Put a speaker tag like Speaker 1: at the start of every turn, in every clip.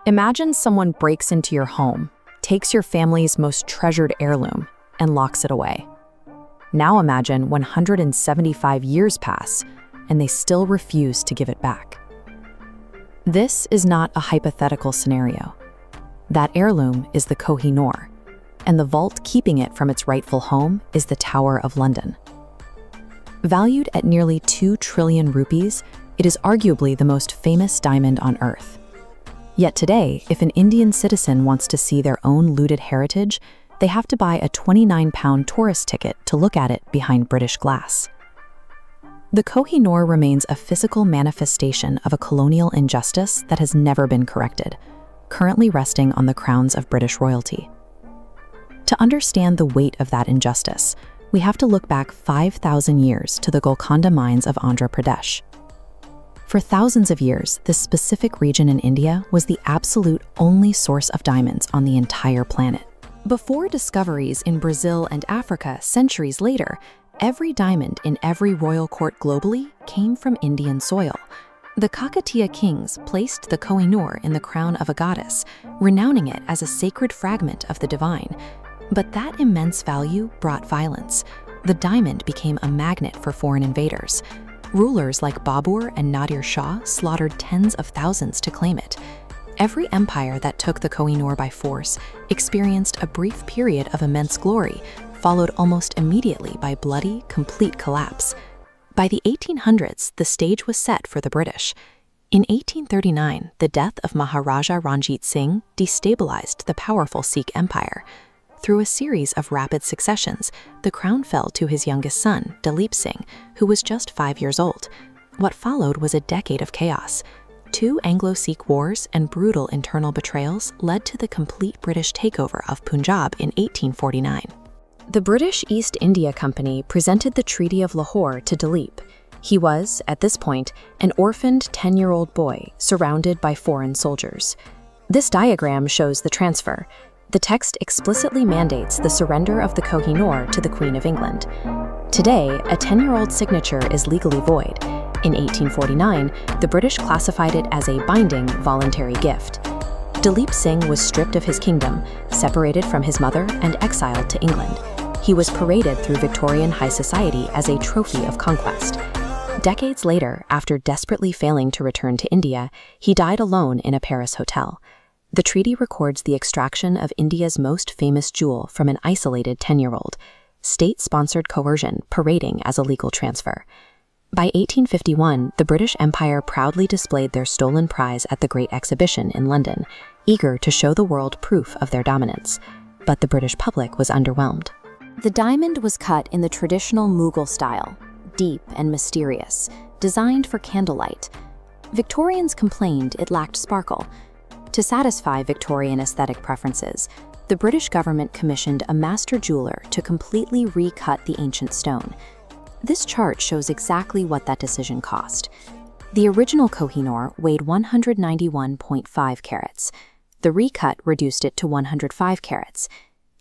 Speaker 1: Imagine someone breaks into your home, takes your family's most treasured heirloom, and locks it away. Now imagine 175 years pass, and they still refuse to give it back. This is not a hypothetical scenario. That heirloom is the Kohinoor, and the vault keeping it from its rightful home is the Tower of London. Valued at nearly 2 trillion rupees, it is arguably the most famous diamond on Earth. Yet today, if an Indian citizen wants to see their own looted heritage, they have to buy a £29 tourist ticket to look at it behind British glass. The Kohinoor remains a physical manifestation of a colonial injustice that has never been corrected, currently resting on the crowns of British royalty. To understand the weight of that injustice, we have to look back 5,000 years to the Golconda mines of Andhra Pradesh. For thousands of years, this specific region in India was the absolute only source of diamonds on the entire planet. Before discoveries in Brazil and Africa centuries later, every diamond in every royal court globally came from Indian soil. The Kakatiya kings placed the Kohinoor in the crown of a goddess, renowning it as a sacred fragment of the divine. But that immense value brought violence. The diamond became a magnet for foreign invaders. Rulers like Babur and Nadir Shah slaughtered tens of thousands to claim it. Every empire that took the Kohinoor by force experienced a brief period of immense glory, followed almost immediately by bloody, complete collapse. By the 1800s, the stage was set for the British. In 1839, the death of Maharaja Ranjit Singh destabilized the powerful Sikh empire. Through a series of rapid successions, the crown fell to his youngest son, Dalip Singh, who was just 5 years old. What followed was a decade of chaos. 2 Anglo-Sikh wars and brutal internal betrayals led to the complete British takeover of Punjab in 1849. The British East India Company presented the Treaty of Lahore to Dalip. He was, at this point, an orphaned 10-year-old boy surrounded by foreign soldiers. This diagram shows the transfer. The text explicitly mandates the surrender of the Kohinoor to the Queen of England. Today, a 10-year-old signature is legally void. In 1849, the British classified it as a binding, voluntary gift. Dalip Singh was stripped of his kingdom, separated from his mother, and exiled to England. He was paraded through Victorian high society as a trophy of conquest. Decades later, after desperately failing to return to India, he died alone in a Paris hotel. The treaty records the extraction of India's most famous jewel from an isolated 10-year-old, state-sponsored coercion parading as a legal transfer. By 1851, the British Empire proudly displayed their stolen prize at the Great Exhibition in London, eager to show the world proof of their dominance. But the British public was underwhelmed. The diamond was cut in the traditional Mughal style, deep and mysterious, designed for candlelight. Victorians complained it lacked sparkle. To satisfy Victorian aesthetic preferences, the British government commissioned a master jeweler to completely recut the ancient stone. This chart shows exactly what that decision cost. The original Kohinoor weighed 191.5 carats. The recut reduced it to 105 carats.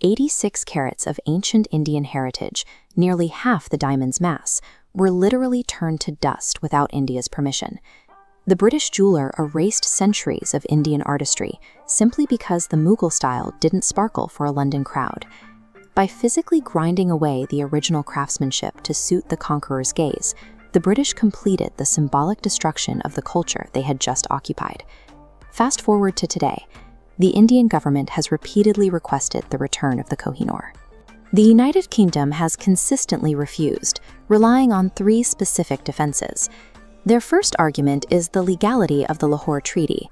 Speaker 1: 86 carats of ancient Indian heritage, nearly half the diamond's mass, were literally turned to dust without India's permission. The British jeweler erased centuries of Indian artistry simply because the Mughal style didn't sparkle for a London crowd. By physically grinding away the original craftsmanship to suit the conqueror's gaze, the British completed the symbolic destruction of the culture they had just occupied. Fast forward to today, the Indian government has repeatedly requested the return of the Kohinoor. The United Kingdom has consistently refused, relying on 3 specific defenses. Their first argument is the legality of the Lahore Treaty.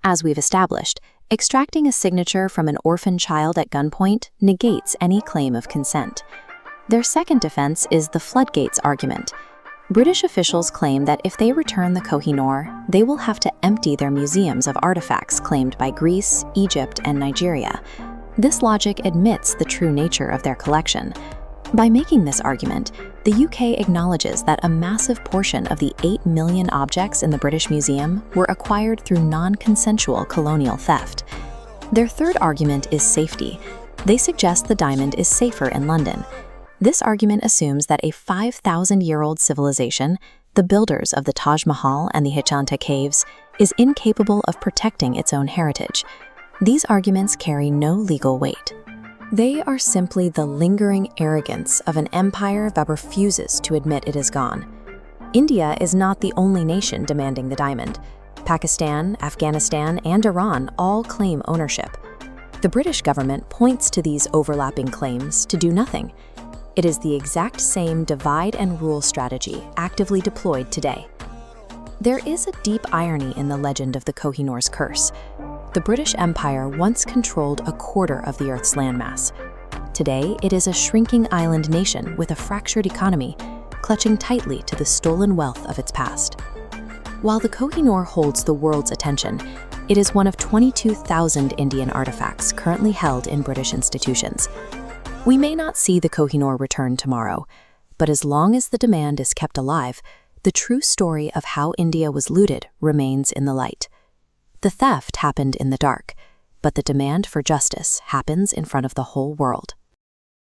Speaker 1: As we've established, extracting a signature from an orphan child at gunpoint negates any claim of consent. Their second defense is the floodgates argument. British officials claim that if they return the Kohinoor, they will have to empty their museums of artifacts claimed by Greece, Egypt, and Nigeria. This logic admits the true nature of their collection. By making this argument, the UK acknowledges that a massive portion of the 8 million objects in the British Museum were acquired through non-consensual colonial theft. Their third argument is safety. They suggest the diamond is safer in London. This argument assumes that a 5,000-year-old civilization, the builders of the Taj Mahal and the Ajanta caves, is incapable of protecting its own heritage. These arguments carry no legal weight. They are simply the lingering arrogance of an empire that refuses to admit it is gone. India is not the only nation demanding the diamond. Pakistan, Afghanistan, and Iran all claim ownership. The British government points to these overlapping claims to do nothing. It is the exact same divide and rule strategy actively deployed today. There is a deep irony in the legend of the Kohinoor's curse. The British Empire once controlled a quarter of the Earth's landmass. Today, it is a shrinking island nation with a fractured economy, clutching tightly to the stolen wealth of its past. While the Kohinoor holds the world's attention, it is one of 22,000 Indian artifacts currently held in British institutions. We may not see the Kohinoor return tomorrow, but as long as the demand is kept alive, the true story of how India was looted remains in the light. The theft happened in the dark, but the demand for justice happens in front of the whole world.